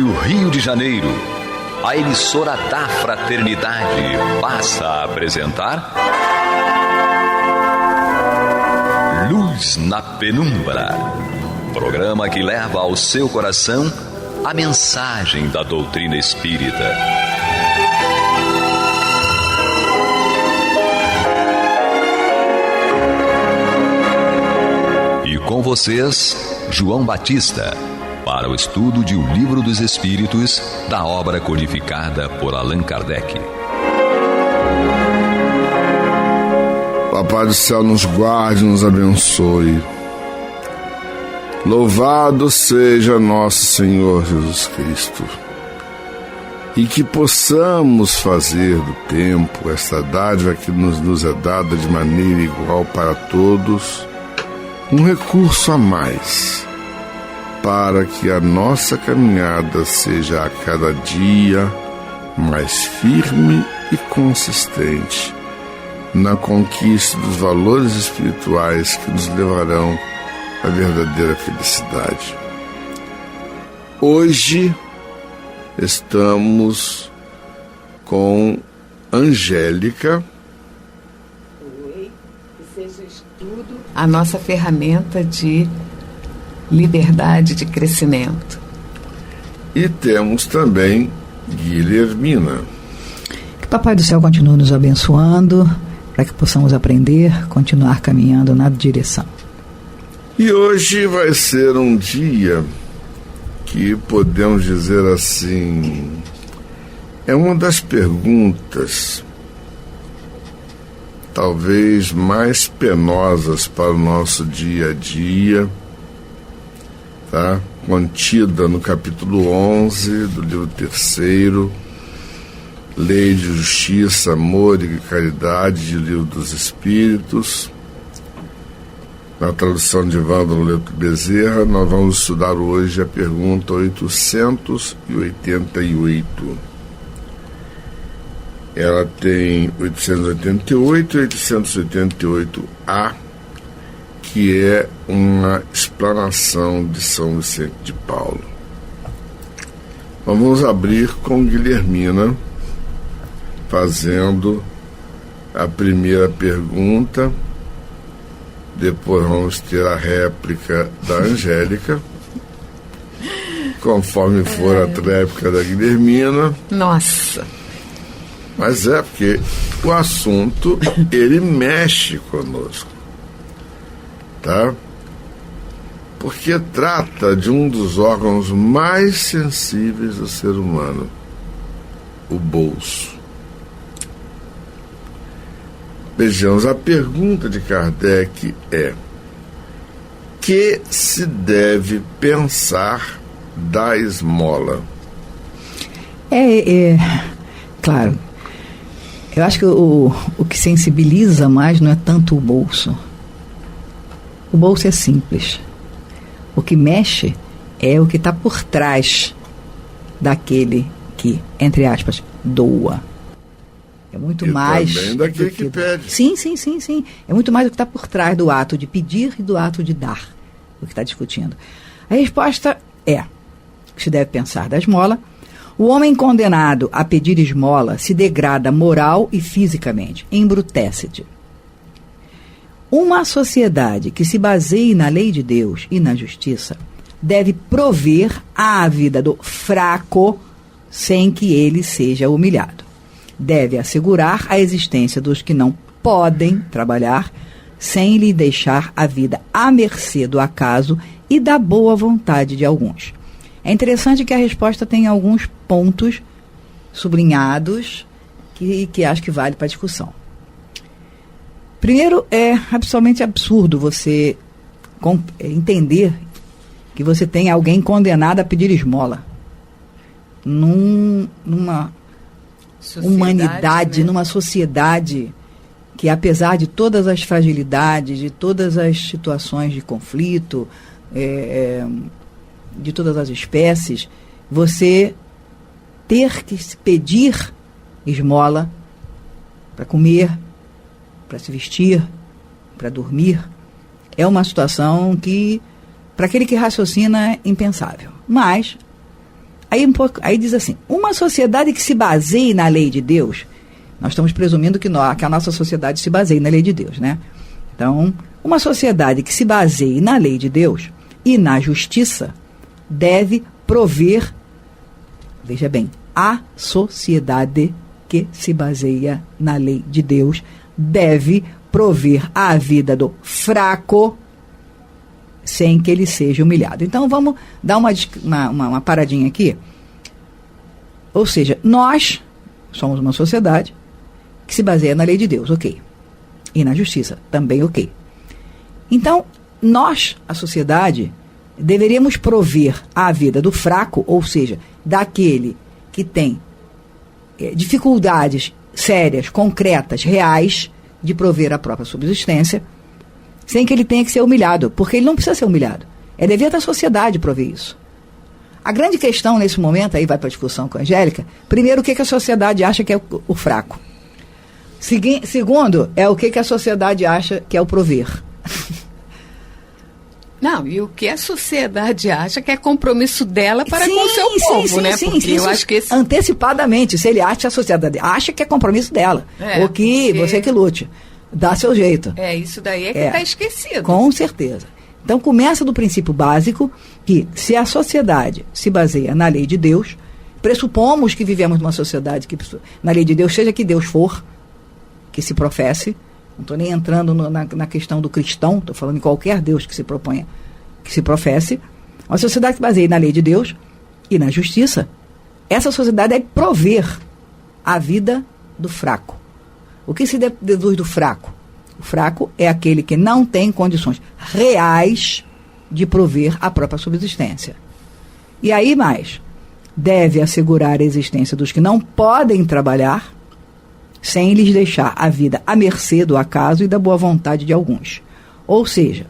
Rádio Rio de Janeiro, a emissora da Fraternidade, passa a apresentar Luz na Penumbra, programa que leva ao seu coração a mensagem da doutrina espírita. E com vocês, João Batista, para o estudo de O Livro dos Espíritos, da obra codificada por Allan Kardec. Papai do céu nos guarde e nos abençoe. Louvado seja nosso Senhor Jesus Cristo. E que possamos fazer do tempo, esta dádiva que nos é dada de maneira igual para todos, um recurso a mais, para que a nossa caminhada seja a cada dia mais firme e consistente na conquista dos valores espirituais que nos levarão à verdadeira felicidade. Hoje estamos com Angélica. Oi, que seja estudo a nossa ferramenta de liberdade de crescimento. E temos também Guilhermina. Que Papai do Céu continue nos abençoando, para que possamos aprender, continuar caminhando na direção. E hoje vai ser um dia que podemos dizer assim, é uma das perguntas talvez mais penosas para o nosso dia a dia, tá? Contida no capítulo 11 do livro 3º, Lei de Justiça, Amor e Caridade, de Livro dos Espíritos. Na tradução de Evandro Leto Bezerra, nós vamos estudar hoje a pergunta 888. Ela tem 888 e 888A, que é uma explanação de São Vicente de Paulo. Vamos abrir com Guilhermina, fazendo a primeira pergunta. Depois vamos ter a réplica da Angélica, conforme for a réplica da Guilhermina. Nossa! Mas é porque o assunto, ele mexe conosco, tá? Porque trata de um dos órgãos mais sensíveis do ser humano, o bolso. Vejamos, a pergunta de Kardec é: que se deve pensar da esmola? Claro, eu acho que o que sensibiliza mais não é tanto o bolso. O bolso é simples. O que mexe é o que está por trás daquele que, entre aspas, doa. É muito mais. Também daquele que pede. Sim. É muito mais do que está por trás do ato de pedir e do ato de dar, o que está discutindo. A resposta é que se deve pensar da esmola. O homem condenado a pedir esmola se degrada moral e fisicamente, embrutece-se. Uma sociedade que se baseie na lei de Deus e na justiça deve prover à vida do fraco sem que ele seja humilhado. Deve assegurar a existência dos que não podem trabalhar sem lhe deixar a vida à mercê do acaso e da boa vontade de alguns. É interessante que a resposta tem alguns pontos sublinhados que acho que vale para a discussão. Primeiro, é absolutamente absurdo você entender que você tem alguém condenado a pedir esmola. Numa humanidade, né? Numa sociedade que, apesar de todas as fragilidades, de todas as situações de conflito, de todas as espécies, você ter que pedir esmola para comer, para se vestir, para dormir, é uma situação que, para aquele que raciocina, é impensável. Mas Aí diz assim, uma sociedade que se baseie na lei de Deus, nós estamos presumindo que a nossa sociedade se baseie na lei de Deus, né? Então, uma sociedade que se baseie na lei de Deus e na justiça deve prover, veja bem, a sociedade que se baseia na lei de Deus deve prover a vida do fraco sem que ele seja humilhado. Então, vamos dar uma paradinha aqui. Ou seja, nós somos uma sociedade que se baseia na lei de Deus, ok. E na justiça, também ok. Então, nós, a sociedade, deveríamos prover a vida do fraco, ou seja, daquele que tem dificuldades sérias, concretas, reais, de prover a própria subsistência, sem que ele tenha que ser humilhado, porque ele não precisa ser humilhado. É dever da sociedade prover isso. A grande questão nesse momento, aí vai para a discussão com a Angélica, primeiro, o que a sociedade acha que é o fraco. Segundo, é o que a sociedade acha que é o prover. Não, e o que a sociedade acha que é compromisso dela para com o seu povo, né? Porque eu acho que antecipadamente, se ele acha, a sociedade acha que é compromisso dela, ou que você que lute, dá seu jeito. Isso daí é que está esquecido. Com certeza. Então, começa do princípio básico que, se a sociedade se baseia na lei de Deus, pressupomos que vivemos numa sociedade que, na lei de Deus, seja que Deus for, que se professe. Não estou nem entrando na questão do cristão, estou falando em qualquer Deus que se proponha, que se professe. Uma sociedade que se baseia na lei de Deus e na justiça, essa sociedade é prover a vida do fraco. O que se deduz do fraco? O fraco é aquele que não tem condições reais de prover a própria subsistência. E aí mais, deve assegurar a existência dos que não podem trabalhar, sem lhes deixar a vida à mercê do acaso e da boa vontade de alguns. Ou seja,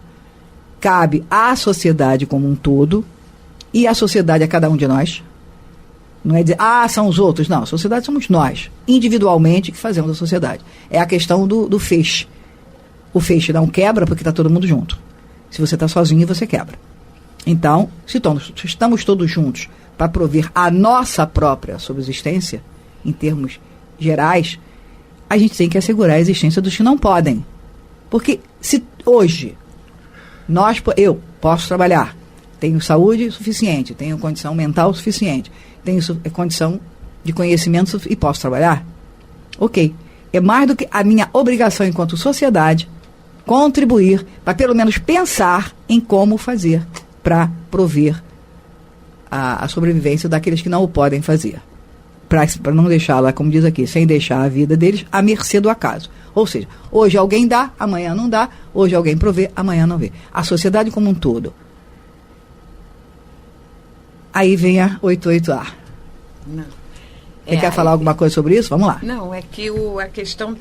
cabe à sociedade como um todo, e a sociedade a cada um de nós. Não é dizer, são os outros. Não, a sociedade somos nós, individualmente, que fazemos a sociedade. É a questão do feixe. O feixe não quebra porque está todo mundo junto. Se você está sozinho, você quebra. Então, se estamos todos juntos para prover a nossa própria subsistência, em termos gerais, a gente tem que assegurar a existência dos que não podem. Porque se hoje eu posso trabalhar, tenho saúde suficiente, tenho condição mental suficiente, tenho condição de conhecimento e posso trabalhar, ok. É mais do que a minha obrigação enquanto sociedade contribuir para pelo menos pensar em como fazer para prover a sobrevivência daqueles que não o podem fazer. Para não deixá-la, como diz aqui, sem deixar a vida deles à mercê do acaso. Ou seja, hoje alguém dá, amanhã não dá, hoje alguém provê, amanhã não vê. A sociedade como um todo. Aí vem a 88A. Não. Você quer falar alguma coisa sobre isso? Vamos lá. Não, é que a questão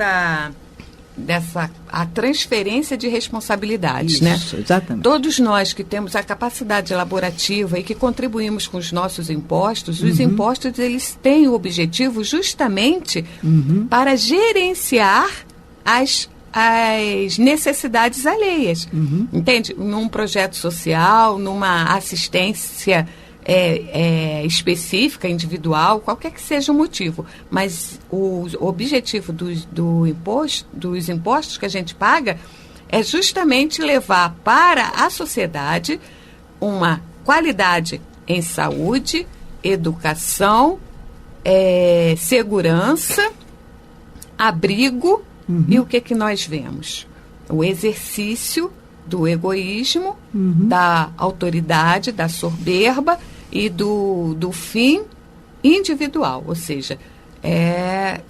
a transferência de responsabilidades, isso, né? Exatamente. Todos nós que temos a capacidade elaborativa e que contribuímos com os nossos impostos, os impostos, eles têm o objetivo justamente para gerenciar as necessidades alheias. Entende? Num projeto social, numa assistência específica, individual, qualquer que seja o motivo. Mas o objetivo dos impostos que a gente paga é justamente levar para a sociedade uma qualidade em saúde, educação, segurança, abrigo. E o que nós vemos? O exercício do egoísmo, da autoridade, da soberba e do fim individual, ou seja,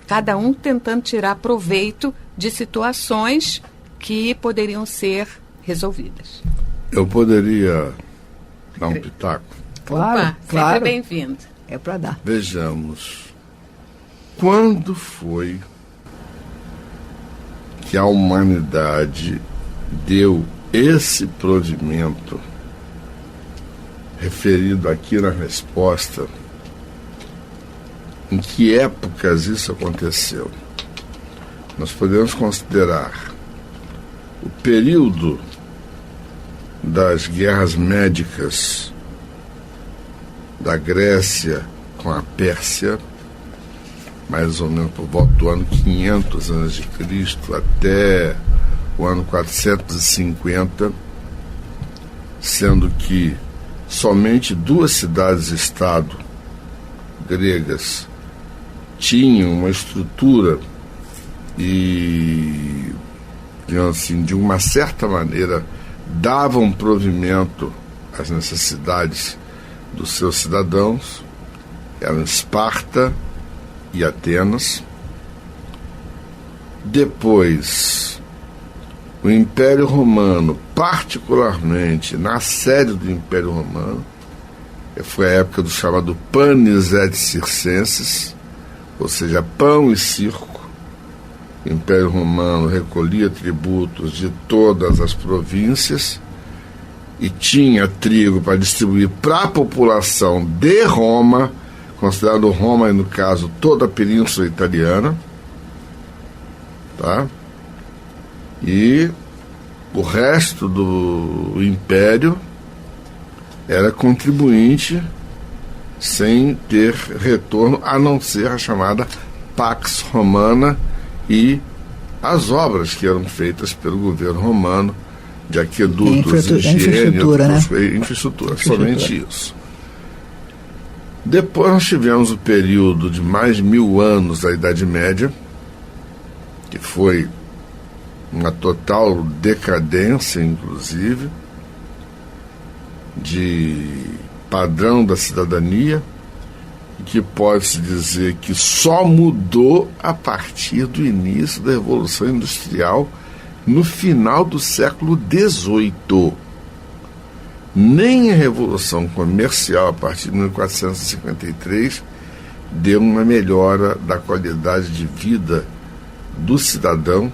cada um tentando tirar proveito de situações que poderiam ser resolvidas. Eu poderia dar um pitaco? Claro, Opa, claro. Sempre bem-vindo. É para dar. Vejamos. Quando foi que a humanidade deu esse provimento referido aqui na resposta? Em que épocas isso aconteceu? Nós podemos considerar o período das guerras médicas da Grécia com a Pérsia, mais ou menos por volta do ano 500 a.C. até o ano 450, sendo que somente 2 cidades-estado gregas tinham uma estrutura e, digamos assim, de uma certa maneira, davam provimento às necessidades dos seus cidadãos, eram Esparta e Atenas. Depois, o Império Romano, particularmente na sede do Império Romano, foi a época do chamado Panis et Circenses, ou seja, pão e circo. O Império Romano recolhia tributos de todas as províncias e tinha trigo para distribuir para a população de Roma, considerado Roma, no caso, toda a Península Italiana, tá? E o resto do Império era contribuinte sem ter retorno, a não ser a chamada Pax Romana e as obras que eram feitas pelo governo romano de aquedutos, infraestrutura, né? Infraestrutura, somente isso. Depois nós tivemos o período de mais de 1000 anos da Idade Média, que foi uma total decadência, inclusive, de padrão da cidadania, que pode-se dizer que só mudou a partir do início da Revolução Industrial no final do século XVIII. Nem a Revolução Comercial, a partir de 1453, deu uma melhora da qualidade de vida do cidadão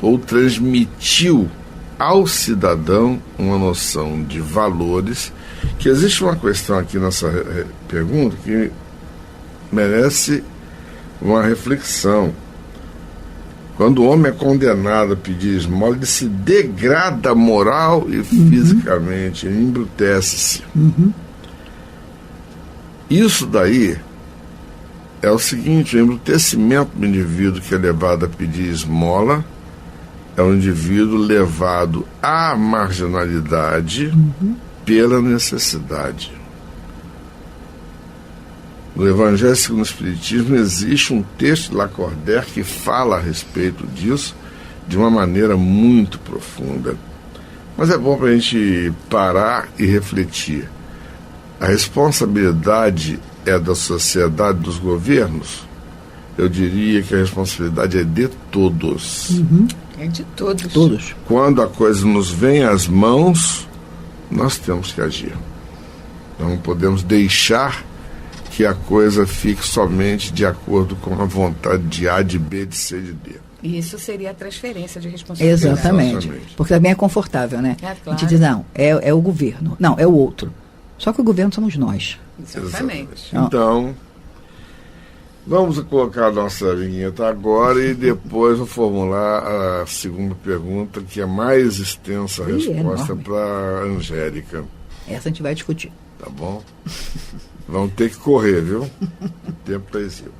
ou transmitiu ao cidadão uma noção de valores, que existe uma questão aqui nessa pergunta que merece uma reflexão. Quando o homem é condenado a pedir esmola, ele se degrada moral e fisicamente, ele embrutece-se. Isso daí é o seguinte: o embrutecimento do indivíduo que é levado a pedir esmola é um indivíduo levado à marginalidade pela necessidade. No Evangelho segundo o Espiritismo existe um texto de Lacordaire que fala a respeito disso de uma maneira muito profunda. Mas é bom para a gente parar e refletir. A responsabilidade é da sociedade, dos governos? Eu diria que a responsabilidade é de todos. É de todos. Todos. Quando a coisa nos vem às mãos, nós temos que agir. Não podemos deixar que a coisa fique somente de acordo com a vontade de A, de B, de C, de D. E isso seria a transferência de responsabilidade. Exatamente. Porque também é confortável, né? É, claro. A gente diz, não, é o governo. Não, é o outro. Só que o governo somos nós. Exatamente. Então, vamos colocar a nossa vinheta agora e depois vou formular a segunda pergunta, que é mais extensa a resposta para a Angélica. Essa a gente vai discutir. Tá bom? Vamos ter que correr, viu? O tempo está exíguo.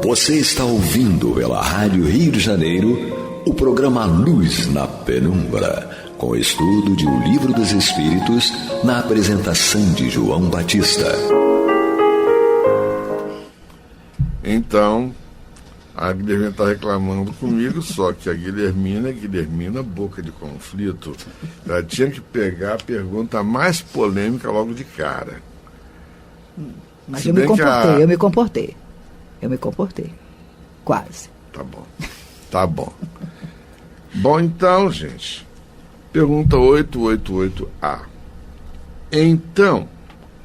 Você está ouvindo pela Rádio Rio de Janeiro o programa Luz na Penumbra, com estudo de O Livro dos Espíritos, na apresentação de João Batista. Então, a Guilhermina está reclamando comigo, só que a Guilhermina, boca de conflito, ela tinha que pegar a pergunta mais polêmica logo de cara. Mas eu me comportei. Quase. Tá bom. Bom, então, gente, pergunta 888A. Então,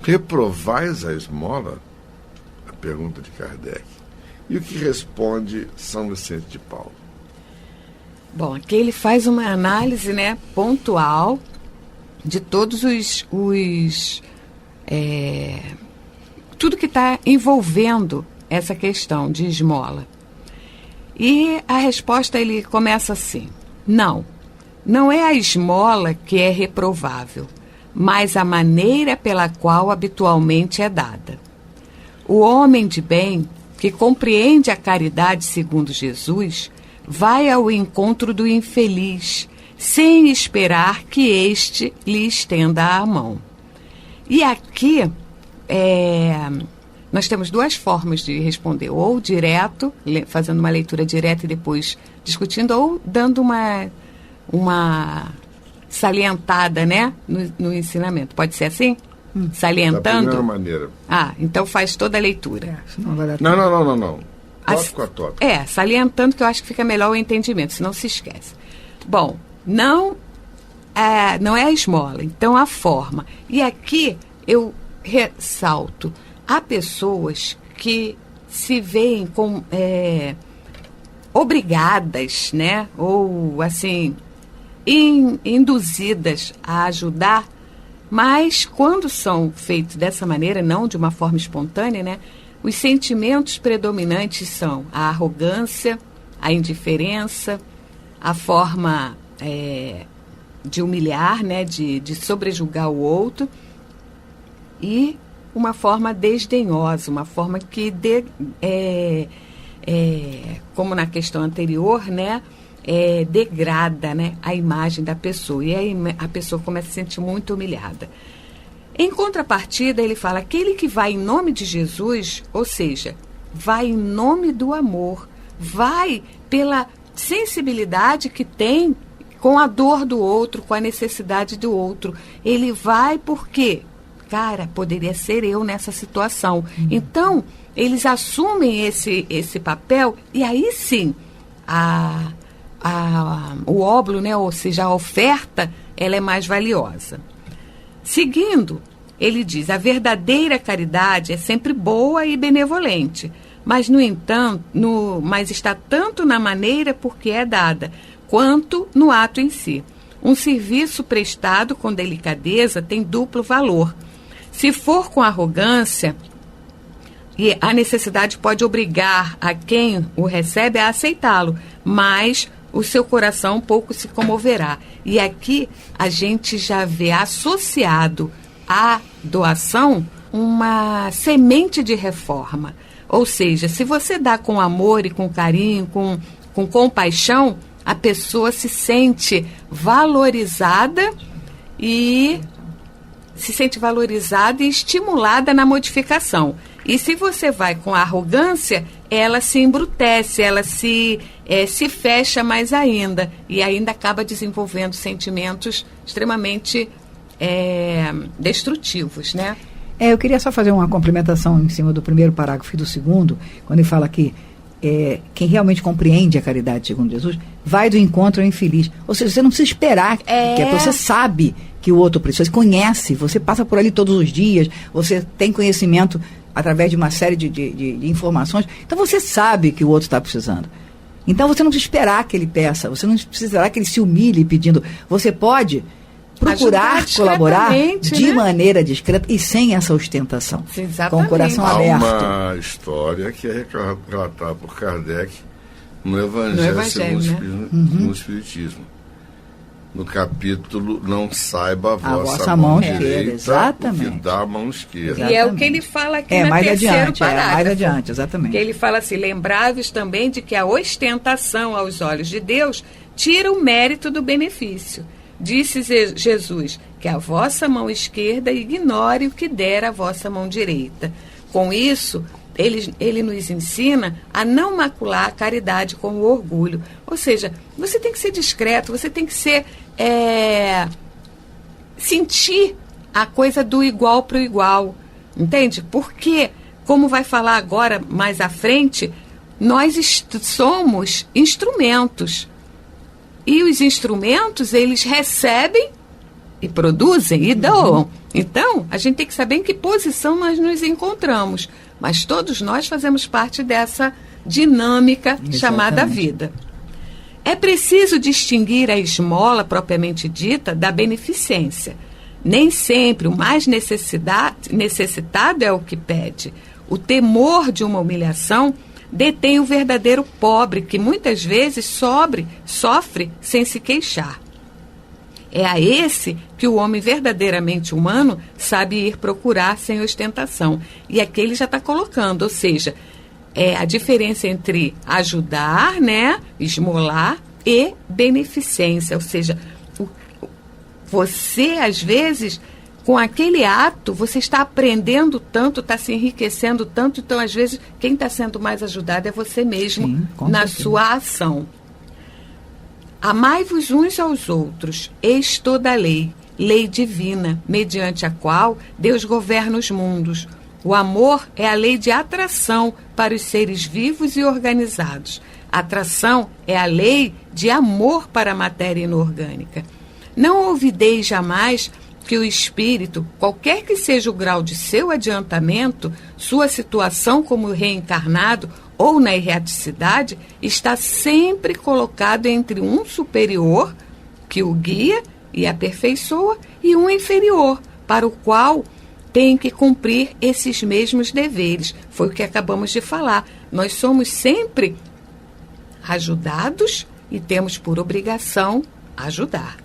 reprovais a esmola? A pergunta de Kardec. E o que responde São Vicente de Paulo? Bom, aqui ele faz uma análise, né, pontual de todos tudo que está envolvendo essa questão de esmola. E a resposta, ele começa assim: não é a esmola que é reprovável, mas a maneira pela qual habitualmente é dada. O homem de bem, que compreende a caridade segundo Jesus, vai ao encontro do infeliz, sem esperar que este lhe estenda a mão. E aqui, nós temos duas formas de responder, ou direto, fazendo uma leitura direta e depois discutindo, ou dando uma salientada, né, no ensinamento. Pode ser assim? Salientando? Da primeira maneira. Então faz toda a leitura. Não vai dar tempo. Não. Tópico a tópico. Salientando, que eu acho que fica melhor o entendimento, senão se esquece. Bom, não é a esmola, então a forma. E aqui eu ressalto, há pessoas que se veem com, obrigadas, né, ou assim, induzidas a ajudar, mas quando são feitos dessa maneira, não de uma forma espontânea, né, os sentimentos predominantes são a arrogância, a indiferença, a forma de humilhar, né, de sobrejulgar o outro, e uma forma desdenhosa, uma forma que, como na questão anterior, né, degrada, né, a imagem da pessoa, e aí a pessoa começa a se sentir muito humilhada. Em contrapartida, ele fala, aquele que vai em nome de Jesus, ou seja, vai em nome do amor, vai pela sensibilidade que tem com a dor do outro, com a necessidade do outro. Ele vai porque, cara, poderia ser eu nessa situação. Então, eles assumem esse papel, e aí sim, o óbolo, né, ou seja, a oferta, ela é mais valiosa. Seguindo, ele diz, a verdadeira caridade é sempre boa e benevolente, mas, no entanto, mas está tanto na maneira por que é dada, quanto no ato em si. Um serviço prestado com delicadeza tem duplo valor. Se for com arrogância, e a necessidade pode obrigar a quem o recebe a aceitá-lo, mas o seu coração pouco se comoverá. E aqui a gente já vê associado à doação uma semente de reforma. Ou seja, se você dá com amor e com carinho, com compaixão, a pessoa se sente valorizada e estimulada na modificação. E se você vai com arrogância, ela se embrutece, ela se fecha mais ainda, e ainda acaba desenvolvendo sentimentos extremamente destrutivos, né? Eu queria só fazer uma complementação em cima do primeiro parágrafo e do segundo, quando ele fala que quem realmente compreende a caridade segundo Jesus vai do encontro ao infeliz. Ou seja, você não precisa esperar que você sabe que o outro precisa, você conhece, você passa por ali todos os dias, você tem conhecimento através de uma série de informações, então você sabe que o outro está precisando. Então você não precisa esperar que ele peça, você não precisa esperar que ele se humilhe pedindo, você pode procurar colaborar de maneira discreta e sem essa ostentação. Exatamente. Com o coração aberto. Há uma história que é relatada por Kardec no Evangelho segundo no Espiritismo. No capítulo Não Saiba a vossa mão direita, exatamente, o que dá a mão esquerda. Exatamente. E é o que ele fala aqui no terceiro parágrafo. Mais adiante, exatamente. Que ele fala assim, lembrai-vos também de que a ostentação aos olhos de Deus tira o mérito do benefício. Disse Jesus, que a vossa mão esquerda ignore o que der a vossa mão direita. Com isso, ele nos ensina a não macular a caridade com o orgulho. Ou seja, você tem que ser discreto, você tem que ser sentir a coisa do igual para o igual. Entende? Porque, como vai falar agora mais à frente, nós somos instrumentos. E os instrumentos, eles recebem e produzem e doam. Então, a gente tem que saber em que posição nós nos encontramos. Mas todos nós fazemos parte dessa dinâmica chamada vida. É preciso distinguir a esmola propriamente dita da beneficência. Nem sempre o mais necessitado é o que pede. O temor de uma humilhação detém o verdadeiro pobre, que muitas vezes sofre sem se queixar. É a esse que o homem verdadeiramente humano sabe ir procurar sem ostentação. E aqui ele já está colocando, ou seja, é a diferença entre ajudar, né, esmolar, e beneficência. Ou seja, você, às vezes, com aquele ato, você está aprendendo tanto, está se enriquecendo tanto, então, às vezes, quem está sendo mais ajudado é você mesmo. Sim, na certeza. Sua ação. Amai-vos uns aos outros, eis toda a lei, lei divina, mediante a qual Deus governa os mundos. O amor é a lei de atração para os seres vivos e organizados. A atração é a lei de amor para a matéria inorgânica. Não olvideis jamais que o espírito, qualquer que seja o grau de seu adiantamento, sua situação como reencarnado ou na erraticidade, está sempre colocado entre um superior, que o guia e aperfeiçoa, e um inferior, para o qual tem que cumprir esses mesmos deveres. Foi o que acabamos de falar. Nós somos sempre ajudados e temos por obrigação ajudar.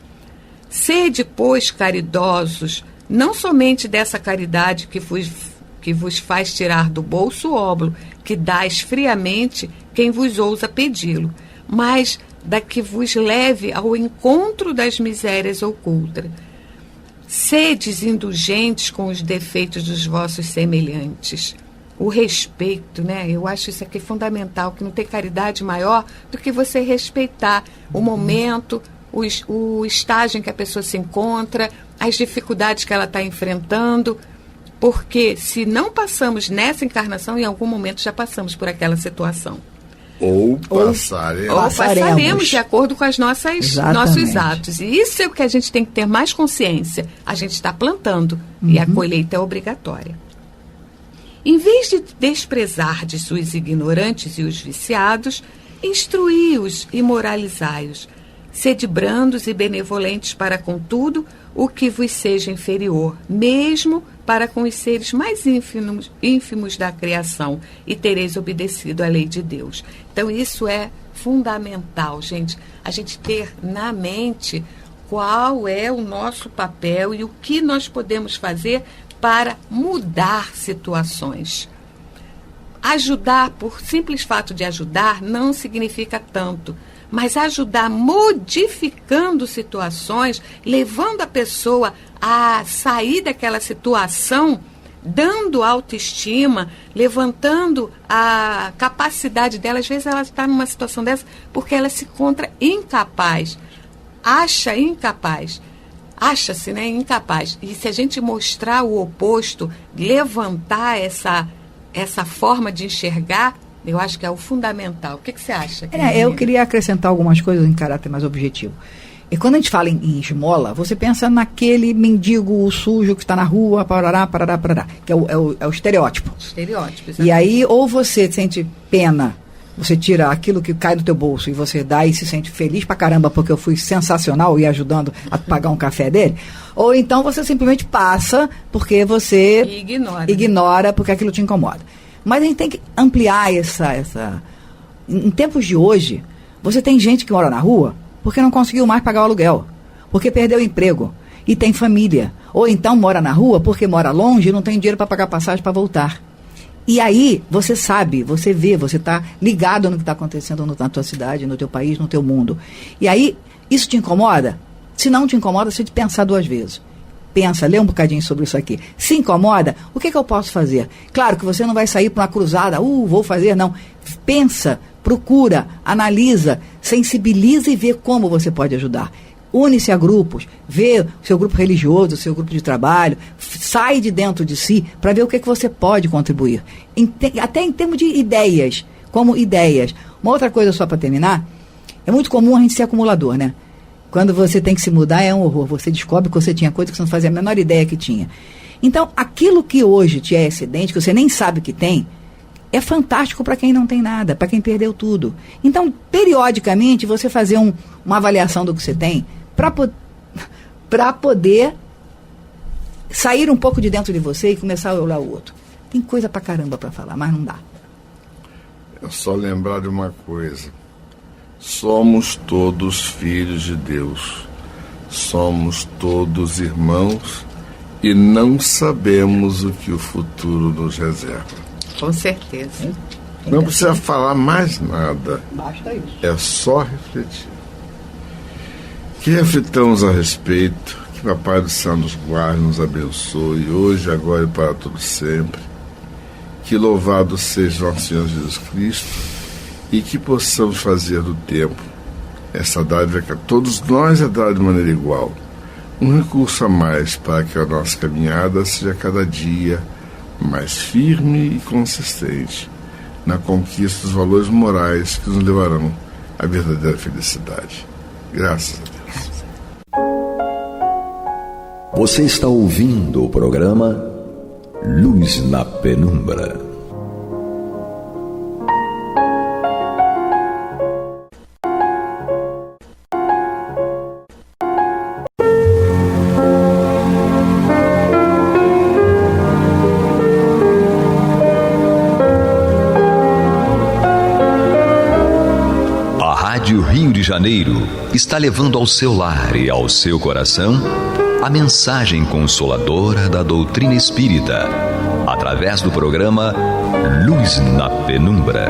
Sede, pois, caridosos, não somente dessa caridade que vos faz tirar do bolso o óbolo, que dás friamente quem vos ousa pedi-lo, mas da que vos leve ao encontro das misérias ocultas. Sedes indulgentes com os defeitos dos vossos semelhantes. O respeito, né? Eu acho isso aqui fundamental, que não tem caridade maior do que você respeitar o momento, o estágio em que a pessoa se encontra, as dificuldades que ela está enfrentando, porque se não passamos nessa encarnação, em algum momento já passamos por aquela situação. Ou passaremos de acordo com as nossos atos. E isso é o que a gente tem que ter mais consciência. A gente está plantando e a colheita é obrigatória. Em vez de desprezardes os ignorantes e os viciados, instruí-os e moralizai-os. Sede brandos e benevolentes para com tudo o que vos seja inferior, mesmo para com os seres mais ínfimos da criação, e tereis obedecido à lei de Deus. Então, isso é fundamental, gente, a gente ter na mente qual é o nosso papel e o que nós podemos fazer para mudar situações. Ajudar, por simples fato de ajudar, não significa tanto, mas ajudar modificando situações, levando a pessoa a sair daquela situação, dando autoestima, levantando a capacidade dela. Às vezes ela está numa situação dessa porque ela se encontra incapaz, acha-se, né, incapaz. E se a gente mostrar o oposto, levantar essa forma de enxergar, eu acho que é o fundamental. O que você acha? Eu queria acrescentar algumas coisas em caráter mais objetivo. E quando a gente fala em esmola, você pensa naquele mendigo sujo que está na rua, parará, que é o estereótipo. Estereótipo, exatamente. E aí, ou você sente pena, você tira aquilo que cai do teu bolso e você dá e se sente feliz pra caramba porque eu fui sensacional e ajudando a pagar um café dele, ou então você simplesmente passa porque você ignora porque aquilo te incomoda. Mas a gente tem que ampliar essa... Em tempos de hoje, você tem gente que mora na rua porque não conseguiu mais pagar o aluguel, porque perdeu o emprego e tem família. Ou então mora na rua porque mora longe e não tem dinheiro para pagar passagem para voltar. E aí, você sabe, você vê, você está ligado no que está acontecendo na tua cidade, no teu país, no teu mundo. E aí, isso te incomoda? Se não te incomoda, você tem que pensar 2 vezes. Pensa, lê um bocadinho sobre isso aqui. Se incomoda, o que eu posso fazer? Claro que você não vai sair para uma cruzada, vou fazer, não. Pensa, procura, analisa, sensibiliza e vê como você pode ajudar. Une-se a grupos, vê o seu grupo religioso, o seu grupo de trabalho, sai de dentro de si para ver o que você pode contribuir. Até em termos de ideias, como ideias. Uma outra coisa só para terminar, é muito comum a gente ser acumulador, né? Quando você tem que se mudar é um horror. Você descobre que você tinha coisa que você não fazia a menor ideia que tinha. Então, aquilo que hoje te é excedente, que você nem sabe que tem, é fantástico para quem não tem nada, para quem perdeu tudo. Então, periodicamente, você fazer uma avaliação do que você tem, para poder sair um pouco de dentro de você e começar a olhar o outro. Tem coisa pra caramba para falar, mas não dá. É só lembrar de uma coisa. Somos todos filhos de Deus. Somos todos irmãos e não sabemos o que o futuro nos reserva. Com certeza. Não precisa falar mais nada. Basta isso. É só refletir. Que refletamos a respeito, que o Papai do Céu nos guarde, nos abençoe, hoje, agora e para todo sempre. Que louvado seja nosso Senhor Jesus Cristo e que possamos fazer do tempo essa dádiva que a todos nós é dada de maneira igual. Um recurso a mais para que a nossa caminhada seja cada dia mais firme e consistente na conquista dos valores morais que nos levarão à verdadeira felicidade. Graças a Deus. Você está ouvindo o programa Luz na Penumbra. Rio de Janeiro está levando ao seu lar e ao seu coração a mensagem consoladora da doutrina espírita, através do programa Luz na Penumbra.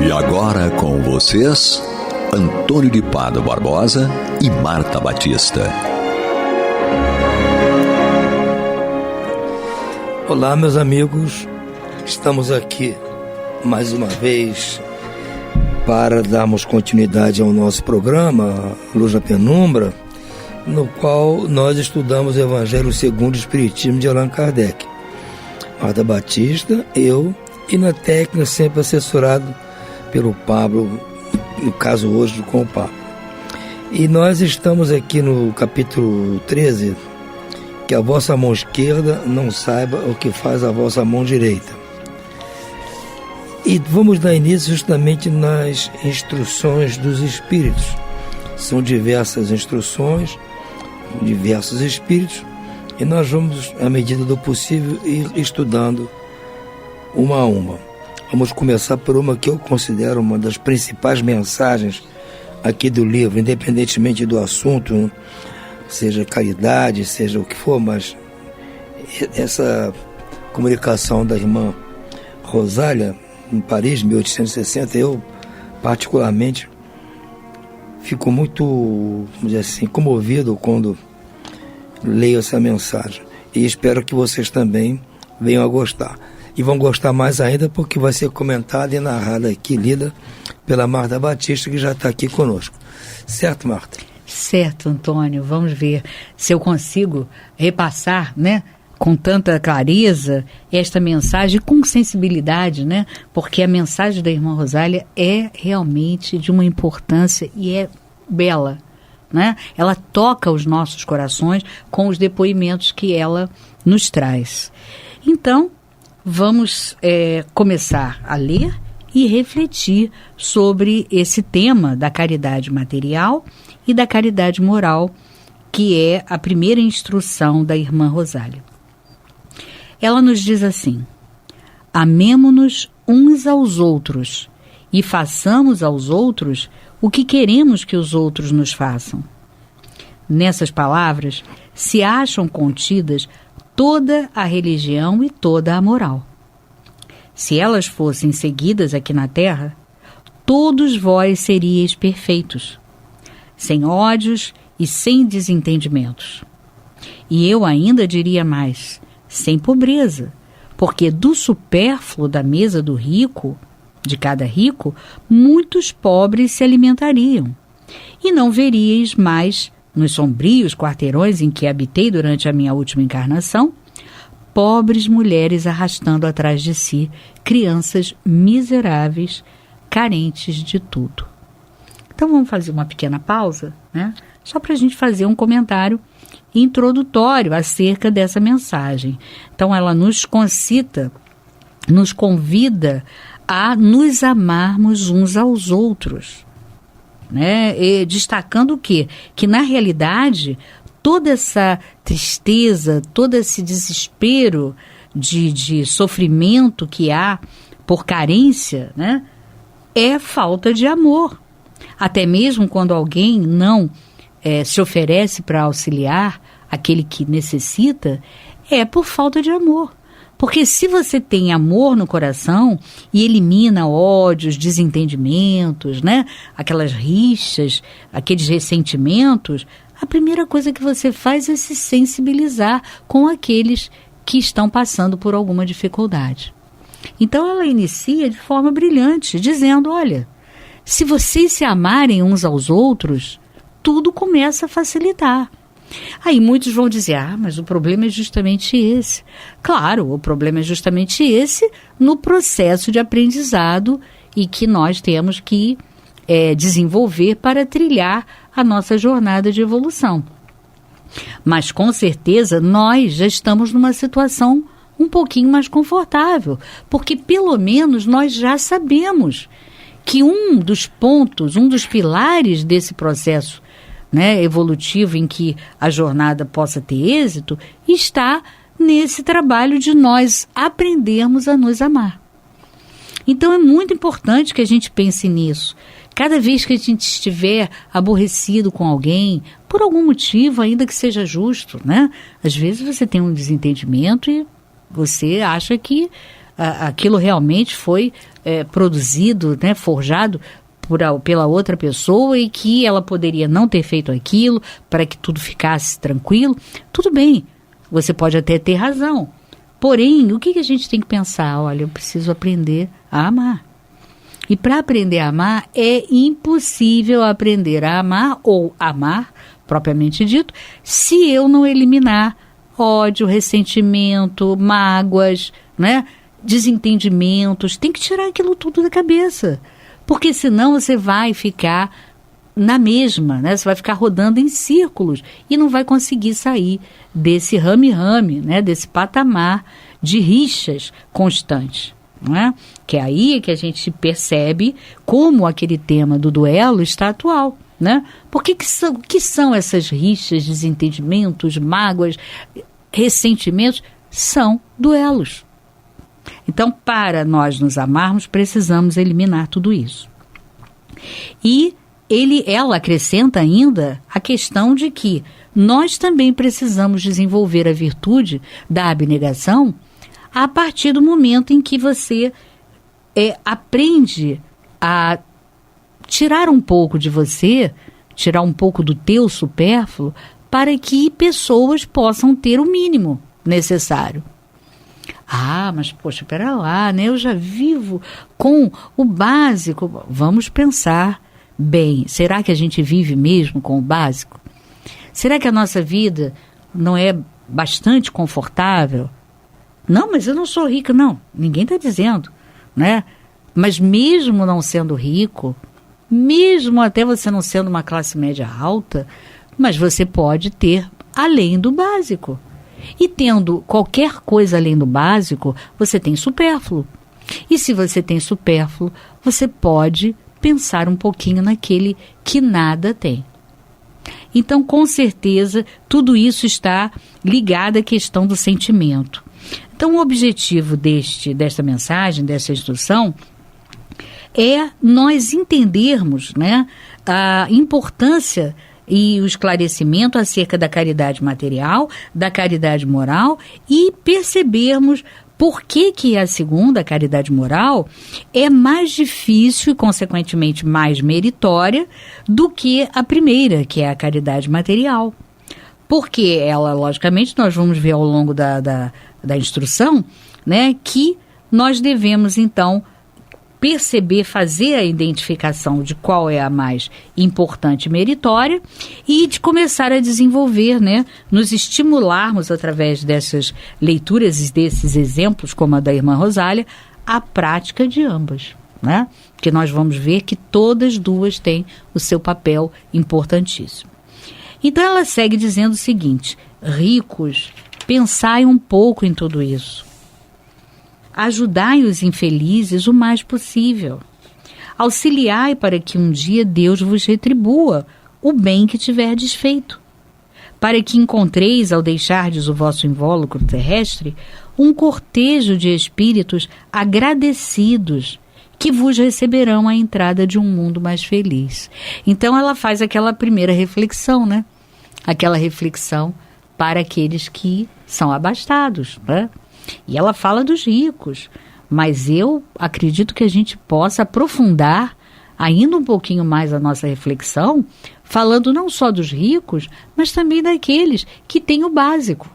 E agora com vocês, Antônio de Pádua Barbosa e Marta Batista. Olá, meus amigos, estamos aqui mais uma vez para darmos continuidade ao nosso programa Luz na Penumbra, no qual nós estudamos o Evangelho segundo o Espiritismo de Allan Kardec. Marta Batista, eu, e na técnica sempre assessorado pelo Pablo, no caso hoje com o Pablo. E nós estamos aqui no capítulo 13, que a vossa mão esquerda não saiba o que faz a vossa mão direita. E vamos dar início justamente nas instruções dos espíritos. São diversas instruções, diversos espíritos, e nós vamos, à medida do possível, ir estudando uma a uma. Vamos começar por uma que eu considero uma das principais mensagens aqui do livro, independentemente do assunto, seja caridade, seja o que for, mas essa comunicação da irmã Rosália, em Paris, 1860, eu particularmente fico muito, vamos dizer assim, comovido quando leio essa mensagem, e espero que vocês também venham a gostar, e vão gostar mais ainda porque vai ser comentada e narrada aqui, lida pela Marta Batista, que já está aqui conosco. Certo, Marta? Certo, Antônio, vamos ver se eu consigo repassar, né, com tanta clareza esta mensagem, com sensibilidade, né? Porque a mensagem da irmã Rosália é realmente de uma importância e é bela, né? Ela toca os nossos corações com os depoimentos que ela nos traz. Então, vamos começar a ler e refletir sobre esse tema da caridade material e da caridade moral, que é a primeira instrução da irmã Rosália. Ela nos diz assim: amemo-nos uns aos outros e façamos aos outros o que queremos que os outros nos façam. Nessas palavras se acham contidas toda a religião e toda a moral. Se elas fossem seguidas aqui na terra, todos vós seríeis perfeitos, sem ódios e sem desentendimentos. E eu ainda diria mais, sem pobreza, porque do supérfluo da mesa do rico, de cada rico, muitos pobres se alimentariam. E não veríeis mais, nos sombrios quarteirões em que habitei durante a minha última encarnação, pobres mulheres arrastando atrás de si crianças miseráveis, carentes de tudo. Então vamos fazer uma pequena pausa, né? Só para a gente fazer um comentário introdutório acerca dessa mensagem. Então ela nos concita, nos convida a nos amarmos uns aos outros, né? E destacando o quê? Que na realidade toda essa tristeza, todo esse desespero de sofrimento que há por carência, né? É falta de amor. Até mesmo quando alguém não se oferece para auxiliar aquele que necessita, é por falta de amor. Porque se você tem amor no coração e elimina ódios, desentendimentos, né? Aquelas rixas, aqueles ressentimentos, a primeira coisa que você faz é se sensibilizar com aqueles que estão passando por alguma dificuldade. Então ela inicia de forma brilhante, dizendo, olha, se vocês se amarem uns aos outros, tudo começa a facilitar. Aí muitos vão dizer, mas o problema é justamente esse. Claro, o problema é justamente esse no processo de aprendizado e que nós temos que desenvolver para trilhar a nossa jornada de evolução. Mas com certeza nós já estamos numa situação um pouquinho mais confortável, porque pelo menos nós já sabemos que um dos pontos, um dos pilares desse processo, né, evolutivo em que a jornada possa ter êxito, está nesse trabalho de nós aprendermos a nos amar. Então é muito importante que a gente pense nisso. Cada vez que a gente estiver aborrecido com alguém, por algum motivo, ainda que seja justo, né? Às vezes você tem um desentendimento e você acha que aquilo realmente foi produzido, né, forjado pela outra pessoa e que ela poderia não ter feito aquilo para que tudo ficasse tranquilo. Tudo bem, você pode até ter razão. Porém, o que a gente tem que pensar? Olha, eu preciso aprender a amar. E para aprender a amar, é impossível aprender a amar, ou amar, propriamente dito, se eu não eliminar ódio, ressentimento, mágoas, né, desentendimentos. Tem que tirar aquilo tudo da cabeça. Porque senão você vai ficar na mesma, né? Você vai ficar rodando em círculos e não vai conseguir sair desse rame-rame, né? Desse patamar de rixas constantes. Não é? Que é aí que a gente percebe como aquele tema do duelo está atual. Né? Por que são essas rixas, desentendimentos, mágoas, ressentimentos? São duelos. Então, para nós nos amarmos, precisamos eliminar tudo isso. E ela acrescenta ainda a questão de que nós também precisamos desenvolver a virtude da abnegação a partir do momento em que você aprende a tirar um pouco de você, tirar um pouco do teu supérfluo, para que pessoas possam ter o mínimo necessário. Mas poxa, pera lá, né? Eu já vivo com o básico. Vamos pensar bem, será que a gente vive mesmo com o básico? Será que a nossa vida não é bastante confortável? Não, mas eu não sou rica, não. Ninguém está dizendo, né? Mas mesmo não sendo rico, mesmo até você não sendo uma classe média alta, mas você pode ter além do básico. E tendo qualquer coisa além do básico, você tem supérfluo. E se você tem supérfluo, você pode pensar um pouquinho naquele que nada tem. Então, com certeza, tudo isso está ligado à questão do sentimento. Então, o objetivo desta mensagem, dessa instrução, é nós entendermos, né, a importância e o esclarecimento acerca da caridade material, da caridade moral e percebermos por que a segunda, a caridade moral, é mais difícil e, consequentemente, mais meritória do que a primeira, que é a caridade material. Porque ela, logicamente, nós vamos ver ao longo da instrução, né, que nós devemos, então, perceber, fazer a identificação de qual é a mais importante e meritória e de começar a desenvolver, né, nos estimularmos através dessas leituras e desses exemplos, como a da irmã Rosália, a prática de ambas, né? Porque nós vamos ver que todas duas têm o seu papel importantíssimo. Então ela segue dizendo o seguinte: ricos, pensai um pouco em tudo isso. Ajudai os infelizes o mais possível. Auxiliai para que um dia Deus vos retribua o bem que tiverdes feito. Para que encontreis, ao deixardes o vosso invólucro terrestre, um cortejo de espíritos agradecidos que vos receberão a entrada de um mundo mais feliz. Então ela faz aquela primeira reflexão, né? Aquela reflexão para aqueles que são abastados, né? E ela fala dos ricos, mas eu acredito que a gente possa aprofundar ainda um pouquinho mais a nossa reflexão, falando não só dos ricos, mas também daqueles que têm o básico.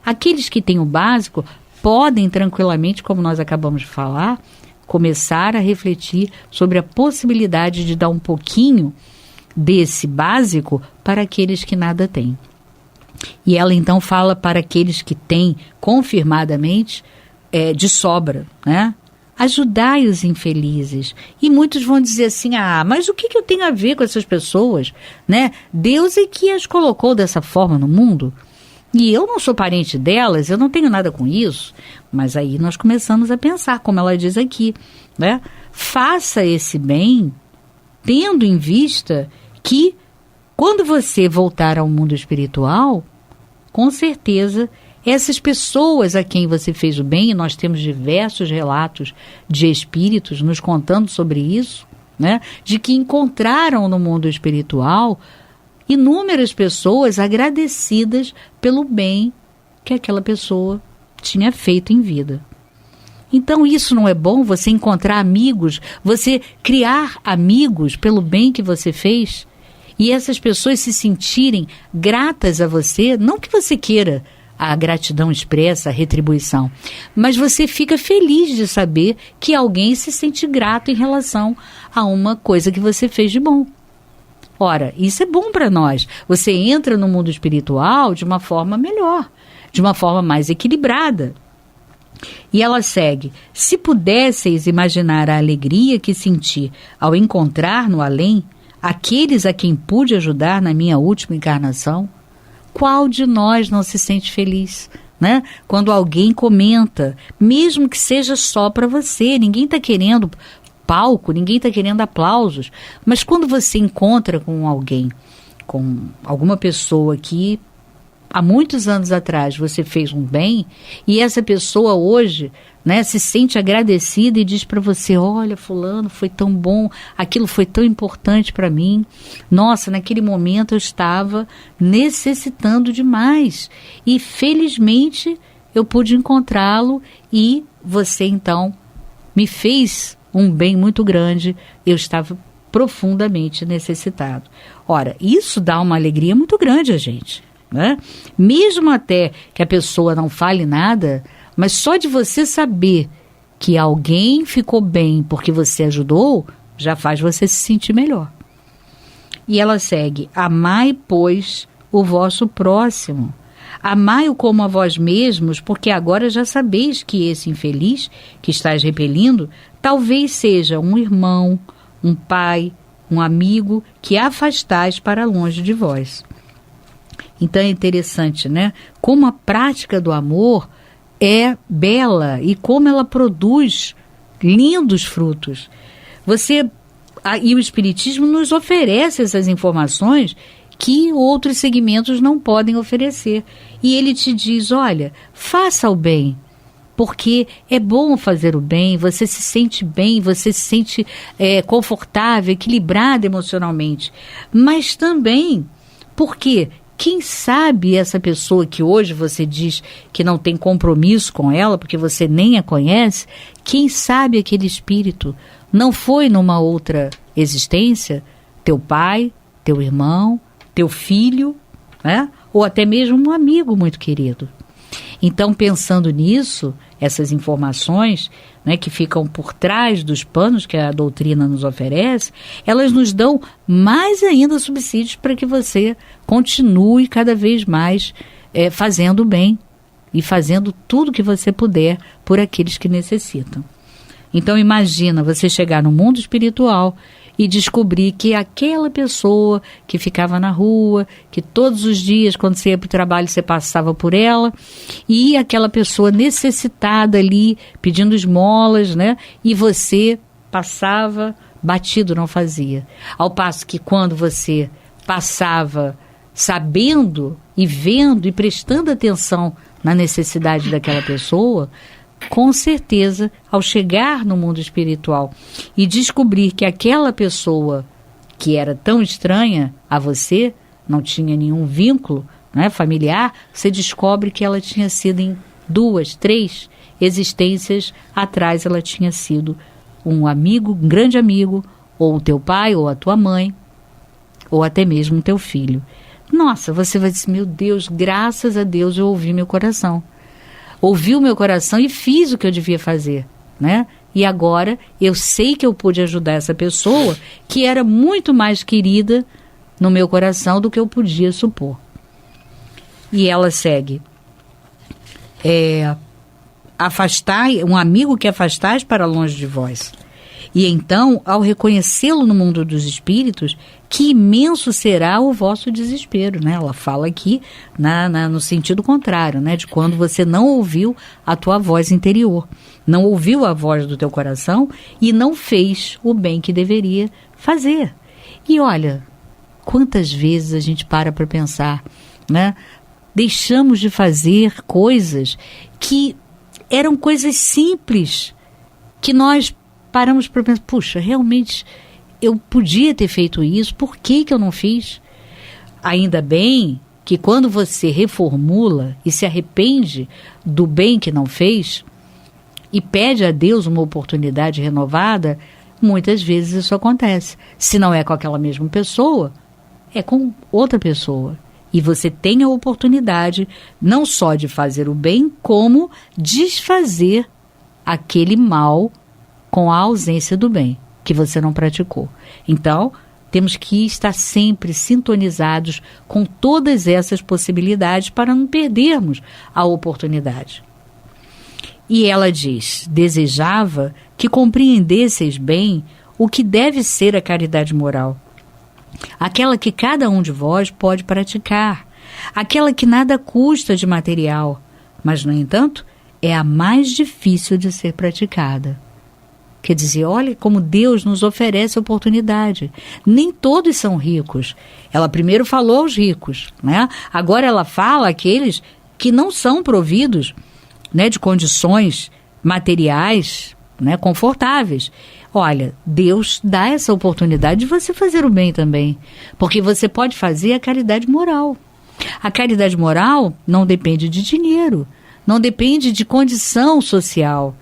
Aqueles que têm o básico podem tranquilamente, como nós acabamos de falar, começar a refletir sobre a possibilidade de dar um pouquinho desse básico para aqueles que nada têm. E ela então fala para aqueles que têm confirmadamente de sobra, né? Ajudai os infelizes. E muitos vão dizer assim, mas o que eu tenho a ver com essas pessoas, né? Deus é que as colocou dessa forma no mundo. E eu não sou parente delas, eu não tenho nada com isso. Mas aí nós começamos a pensar, como ela diz aqui, né? Faça esse bem, tendo em vista que quando você voltar ao mundo espiritual, com certeza, essas pessoas a quem você fez o bem, e nós temos diversos relatos de espíritos nos contando sobre isso, né? De que encontraram no mundo espiritual inúmeras pessoas agradecidas pelo bem que aquela pessoa tinha feito em vida. Então isso não é bom, você encontrar amigos, você criar amigos pelo bem que você fez e essas pessoas se sentirem gratas a você, não que você queira a gratidão expressa, a retribuição, mas você fica feliz de saber que alguém se sente grato em relação a uma coisa que você fez de bom. Ora, isso é bom para nós. Você entra no mundo espiritual de uma forma melhor, de uma forma mais equilibrada. E ela segue, se pudesseis imaginar a alegria que senti ao encontrar no além aqueles a quem pude ajudar na minha última encarnação, qual de nós não se sente feliz, né? Quando alguém comenta, mesmo que seja só para você, ninguém está querendo palco, ninguém está querendo aplausos, mas quando você encontra com alguém, com alguma pessoa que há muitos anos atrás você fez um bem e essa pessoa hoje, né, se sente agradecida e diz para você, olha, fulano, foi tão bom, aquilo foi tão importante para mim, nossa, naquele momento eu estava necessitando demais e felizmente eu pude encontrá-lo e você então me fez um bem muito grande, eu estava profundamente necessitado. Ora, isso dá uma alegria muito grande a gente, né? Mesmo até que a pessoa não fale nada, mas só de você saber que alguém ficou bem porque você ajudou, já faz você se sentir melhor. E ela segue, amai, pois, o vosso próximo. Amai-o como a vós mesmos, porque agora já sabeis que esse infeliz que estáis repelindo, talvez seja um irmão, um pai, um amigo que afastais para longe de vós. Então é interessante, né? Como a prática do amor é bela e como ela produz lindos frutos. E o Espiritismo nos oferece essas informações que outros segmentos não podem oferecer. E ele te diz, olha, faça o bem, porque é bom fazer o bem, você se sente bem, você se sente confortável, equilibrado emocionalmente. Mas também porque quem sabe essa pessoa que hoje você diz que não tem compromisso com ela, porque você nem a conhece, quem sabe aquele espírito não foi numa outra existência, teu pai, teu irmão, teu filho, né? Ou até mesmo um amigo muito querido. Então, pensando nisso, essas informações, né, que ficam por trás dos panos que a doutrina nos oferece, elas nos dão mais ainda subsídios para que você continue cada vez mais fazendo o bem e fazendo tudo que você puder por aqueles que necessitam. Então, imagina você chegar no mundo espiritual e descobrir que aquela pessoa que ficava na rua, que todos os dias, quando você ia para o trabalho, você passava por ela, e aquela pessoa necessitada ali, pedindo esmolas, né? E você passava batido, não fazia. Ao passo que quando você passava sabendo e vendo e prestando atenção na necessidade daquela pessoa, com certeza, ao chegar no mundo espiritual e descobrir que aquela pessoa que era tão estranha a você, não tinha nenhum vínculo, né, familiar, você descobre que ela tinha sido em 2, 3 existências atrás, ela tinha sido um amigo, um grande amigo, ou o teu pai, ou a tua mãe, ou até mesmo o teu filho. Nossa, você vai dizer, meu Deus, graças a Deus eu ouvi meu coração. Ouvi o meu coração e fiz o que eu devia fazer, né? E agora eu sei que eu pude ajudar essa pessoa que era muito mais querida no meu coração do que eu podia supor. E ela segue. Afastai, um amigo que afastais para longe de vós. E então, ao reconhecê-lo no mundo dos espíritos, que imenso será o vosso desespero, né? Ela fala aqui no sentido contrário, né? De quando você não ouviu a tua voz interior, não ouviu a voz do teu coração e não fez o bem que deveria fazer. E olha, quantas vezes a gente para pensar, né? Deixamos de fazer coisas que eram coisas simples, que nós paramos para pensar, puxa, realmente eu podia ter feito isso, por que eu não fiz? Ainda bem que quando você reformula e se arrepende do bem que não fez e pede a Deus uma oportunidade renovada, muitas vezes isso acontece. Se não é com aquela mesma pessoa, é com outra pessoa. E você tem a oportunidade não só de fazer o bem, como desfazer aquele mal com a ausência do bem que você não praticou. Então, temos que estar sempre sintonizados com todas essas possibilidades para não perdermos a oportunidade. E ela diz, desejava que compreendesseis bem o que deve ser a caridade moral, aquela que cada um de vós pode praticar, aquela que nada custa de material, mas, no entanto, é a mais difícil de ser praticada. Quer dizer, olha como Deus nos oferece oportunidade. Nem todos são ricos. Ela primeiro falou aos ricos, né? Agora ela fala àqueles que não são providos, né, de condições materiais, né, confortáveis. Olha, Deus dá essa oportunidade de você fazer o bem também, porque você pode fazer a caridade moral. A caridade moral não depende de dinheiro, não depende de condição social.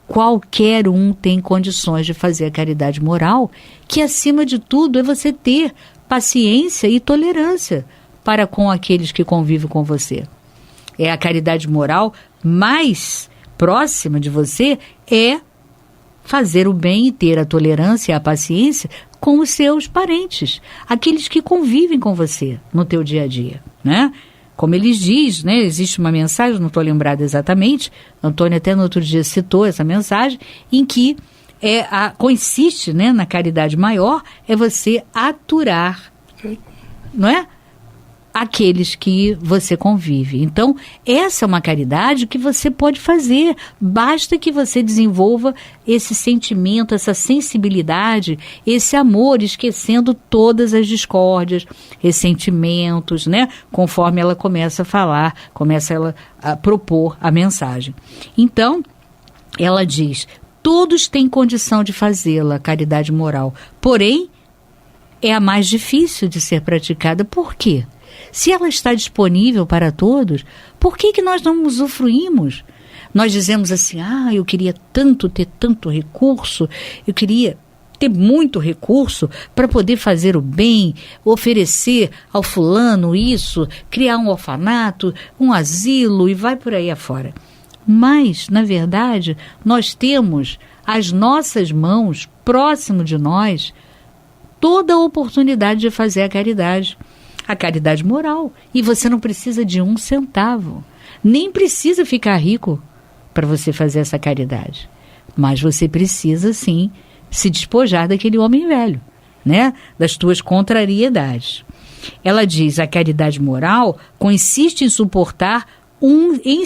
Qualquer um tem condições de fazer a caridade moral, que acima de tudo é você ter paciência e tolerância para com aqueles que convivem com você. É a caridade moral mais próxima de você, é fazer o bem e ter a tolerância e a paciência com os seus parentes, aqueles que convivem com você no teu dia a dia, né? Como eles dizem, né, existe uma mensagem, não estou lembrada exatamente, Antônio até no outro dia citou essa mensagem, em que consiste, né, na caridade maior, é você aturar, não é? Aqueles que você convive. Então, essa é uma caridade que você pode fazer. Basta que você desenvolva esse sentimento, essa sensibilidade, esse amor, esquecendo todas as discórdias, ressentimentos, né? Conforme ela começa a falar, começa ela a propor a mensagem. Então, ela diz, todos têm condição de fazê-la, a caridade moral. Porém, é a mais difícil de ser praticada. Por quê? Se ela está disponível para todos, por que nós não usufruímos? Nós dizemos assim, eu queria tanto ter tanto recurso, eu queria ter muito recurso para poder fazer o bem, oferecer ao fulano isso, criar um orfanato, um asilo e vai por aí afora. Mas, na verdade, nós temos as nossas mãos, próximo de nós, toda a oportunidade de fazer a caridade moral. E você não precisa de 1 centavo. Nem precisa ficar rico para você fazer essa caridade. Mas você precisa, sim, se despojar daquele homem velho, né? Das tuas contrariedades. Ela diz, a caridade moral consiste em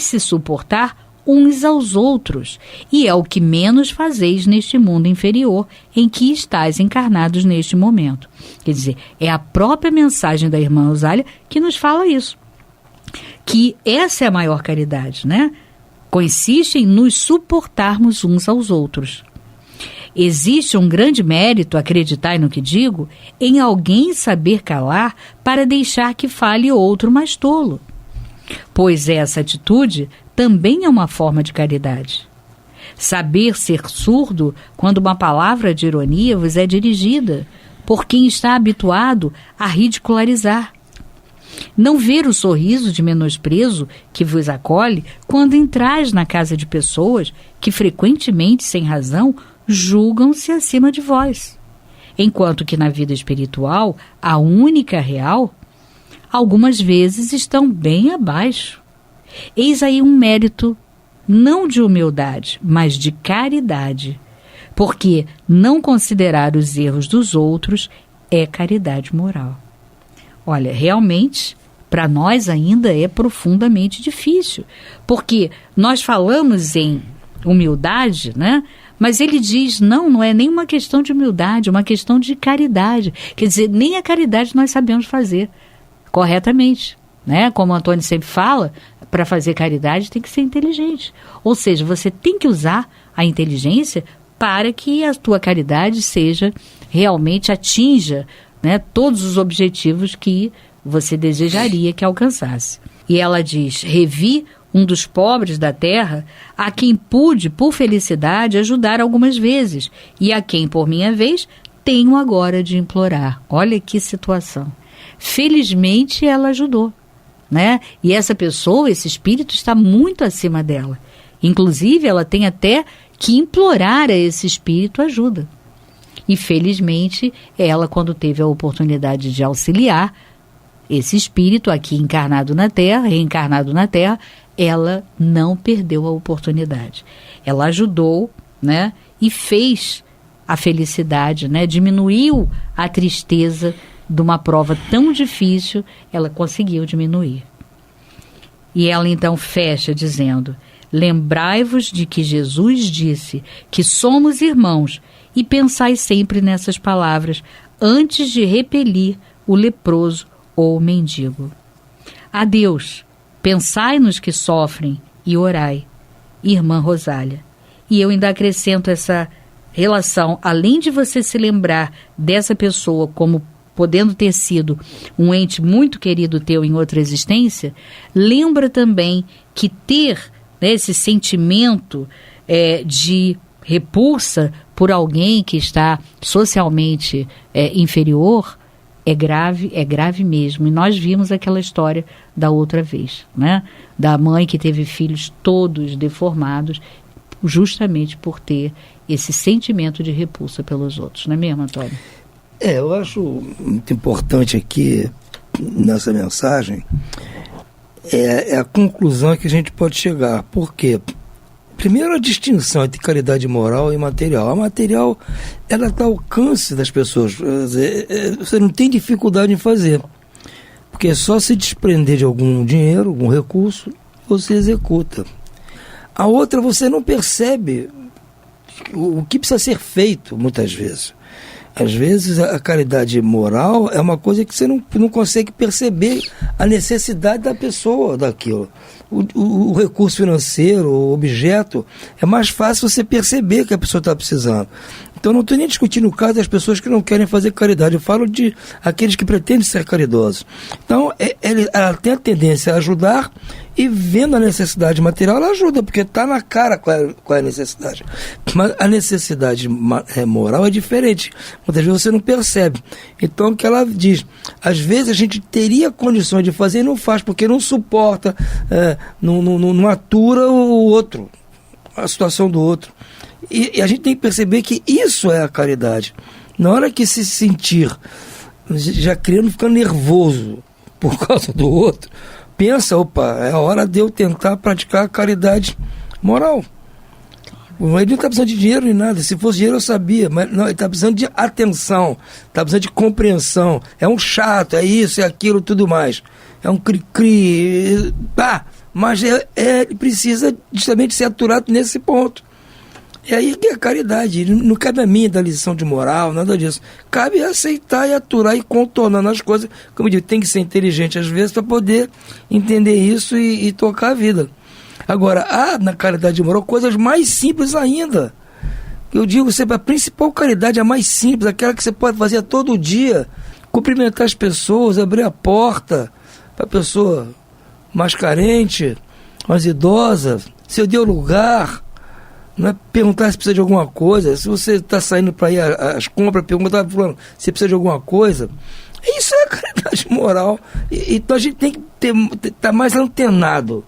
se suportar uns aos outros, e é o que menos fazeis neste mundo inferior em que estáis encarnados neste momento. Quer dizer, é a própria mensagem da irmã Rosália que nos fala isso, que essa é a maior caridade, né? consiste em nos suportarmos uns aos outros. Existe um grande mérito, acreditai no que digo, em alguém saber calar para deixar que fale outro mais tolo. Pois essa atitude também é uma forma de caridade. Saber ser surdo quando uma palavra de ironia vos é dirigida por quem está habituado a ridicularizar. Não ver o sorriso de menosprezo que vos acolhe quando entrais na casa de pessoas que frequentemente, sem razão, julgam-se acima de vós. Enquanto que na vida espiritual, a única real, algumas vezes estão bem abaixo. Eis aí um mérito não de humildade, mas de caridade, porque não considerar os erros dos outros é caridade moral. Olha, realmente, para nós ainda é profundamente difícil, porque nós falamos em humildade, né? Mas ele diz, não é nem uma questão de humildade, é uma questão de caridade. Quer dizer, nem a caridade nós sabemos fazer corretamente, né? Como o Antônio sempre fala, para fazer caridade tem que ser inteligente. Ou seja, você tem que usar a inteligência para que a tua caridade seja, realmente atinja, né, todos os objetivos que você desejaria que alcançasse. E ela diz, revi um dos pobres da terra, a quem pude, por felicidade, ajudar algumas vezes, e a quem, por minha vez, tenho agora de implorar. Olha que situação. Felizmente, ela ajudou, né? E essa pessoa, esse espírito, está muito acima dela. Inclusive, ela tem até que implorar a esse espírito ajuda. E, felizmente, ela, quando teve a oportunidade de auxiliar esse espírito aqui encarnado na Terra, reencarnado na Terra, ela não perdeu a oportunidade. Ela ajudou, né, e fez a felicidade, né, diminuiu a tristeza de uma prova tão difícil, ela conseguiu diminuir. E ela então fecha dizendo, lembrai-vos de que Jesus disse que somos irmãos e pensai sempre nessas palavras antes de repelir o leproso ou o mendigo. Adeus. Pensai nos que sofrem e orai, irmã Rosália. E eu ainda acrescento essa relação, além de você se lembrar dessa pessoa como podendo ter sido um ente muito querido teu em outra existência, lembra também que ter, né, esse sentimento de repulsa por alguém que está socialmente inferior, é grave mesmo. E nós vimos aquela história da outra vez, né? Da mãe que teve filhos todos deformados, justamente por ter esse sentimento de repulsa pelos outros, não é mesmo, Antônio? Eu acho muito importante aqui, nessa mensagem, é a conclusão que a gente pode chegar. Por quê? Primeiro, a distinção entre caridade moral e material. A material, ela está ao alcance das pessoas. Você não tem dificuldade em fazer. Porque é só se desprender de algum dinheiro, algum recurso, você executa. A outra, você não percebe o que precisa ser feito, muitas vezes. Às vezes, a caridade moral é uma coisa que você não consegue perceber a necessidade da pessoa daquilo. O recurso financeiro, o objeto, é mais fácil você perceber que a pessoa está precisando. Então, não estou nem discutindo o caso das pessoas que não querem fazer caridade. Eu falo de aqueles que pretendem ser caridosos. Então, ela tem a tendência a ajudar e, vendo a necessidade material, ela ajuda, porque está na cara qual é a necessidade. Mas a necessidade moral é diferente. Muitas vezes você não percebe. Então, o que ela diz? Às vezes a gente teria condições de fazer e não faz, porque não suporta, não atura o outro, a situação do outro. E a gente tem que perceber que isso é a caridade. Na hora que se sentir já ficando nervoso por causa do outro, pensa, é a hora de eu tentar praticar a caridade moral. Ele não está precisando de dinheiro nem nada. Se fosse dinheiro eu sabia, mas não, ele está precisando de atenção, está precisando de compreensão. É um chato, é isso, é aquilo, tudo mais. É um cri-cri. Mas ele precisa justamente ser aturado nesse ponto. E aí que é a caridade. Não cabe a mim da lição de moral, nada disso. Cabe aceitar e aturar e contornando as coisas. Como eu digo, tem que ser inteligente às vezes para poder entender isso e tocar a vida. Agora, há na caridade moral coisas mais simples ainda. Eu digo sempre, a principal caridade é a mais simples, aquela que você pode fazer todo dia. Cumprimentar as pessoas, abrir a porta para a pessoa mais carente, mais idosa, se deu lugar, não é perguntar se precisa de alguma coisa. Se você está saindo para ir às compras, perguntar fulano se precisa de alguma coisa. Isso é caridade moral. Então a gente tem que estar mais antenado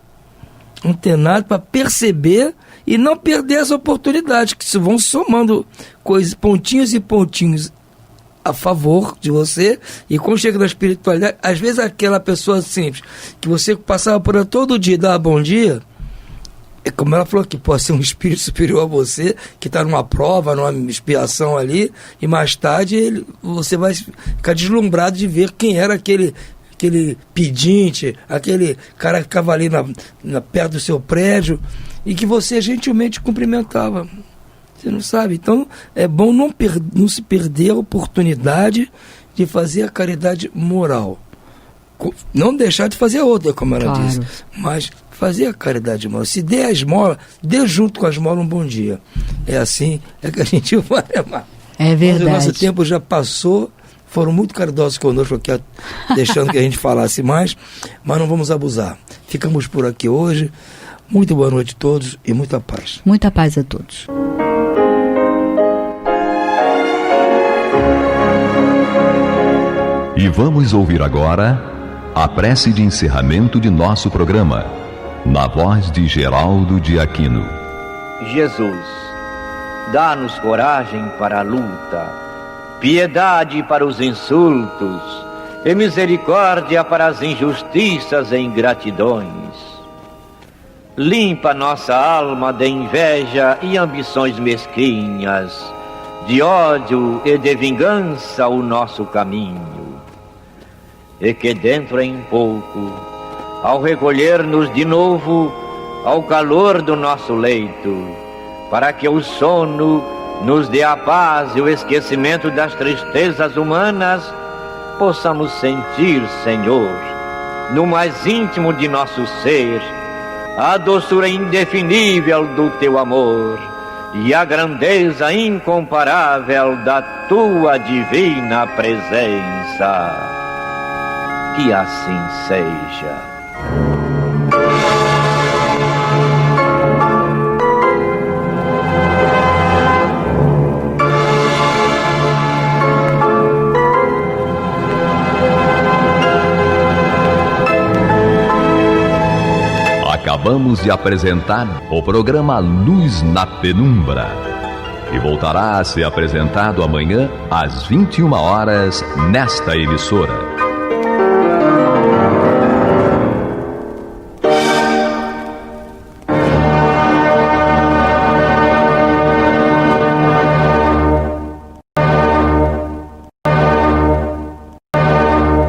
para perceber e não perder as oportunidades, que se vão somando coisas, pontinhos e pontinhos a favor de você. E quando chega na espiritualidade, às vezes aquela pessoa simples que você passava por ela todo dia e dava bom dia, é como ela falou, que pode ser um espírito superior a você, que está numa prova, numa expiação ali, e mais tarde você vai ficar deslumbrado de ver quem era aquele pedinte, aquele cara que ficava ali perto do seu prédio, e que você gentilmente cumprimentava. Você não sabe? Então, é bom não se perder a oportunidade de fazer a caridade moral. Não deixar de fazer a outra, como ela disse, mas fazer a caridade moral. Se der a esmola, dê junto com a esmola um bom dia. É assim, é que a gente vai amar. É verdade. Mas o nosso tempo já passou, foram muito caridosos conosco aqui, deixando que a gente falasse mais, mas não vamos abusar. Ficamos por aqui hoje. Muito boa noite a todos e muita paz. Muita paz a todos. E vamos ouvir agora a prece de encerramento de nosso programa, na voz de Geraldo de Aquino. Jesus, dá-nos coragem para a luta, piedade para os insultos e misericórdia para as injustiças e ingratidões. Limpa nossa alma de inveja e ambições mesquinhas, de ódio e de vingança o nosso caminho. E que dentro em pouco, ao recolher-nos de novo ao calor do nosso leito, para que o sono nos dê a paz e o esquecimento das tristezas humanas, possamos sentir, Senhor, no mais íntimo de nosso ser, a doçura indefinível do Teu amor e a grandeza incomparável da Tua divina presença. Que assim seja. Acabamos de apresentar o programa Luz na Penumbra, que voltará a ser apresentado amanhã às 21 horas nesta emissora.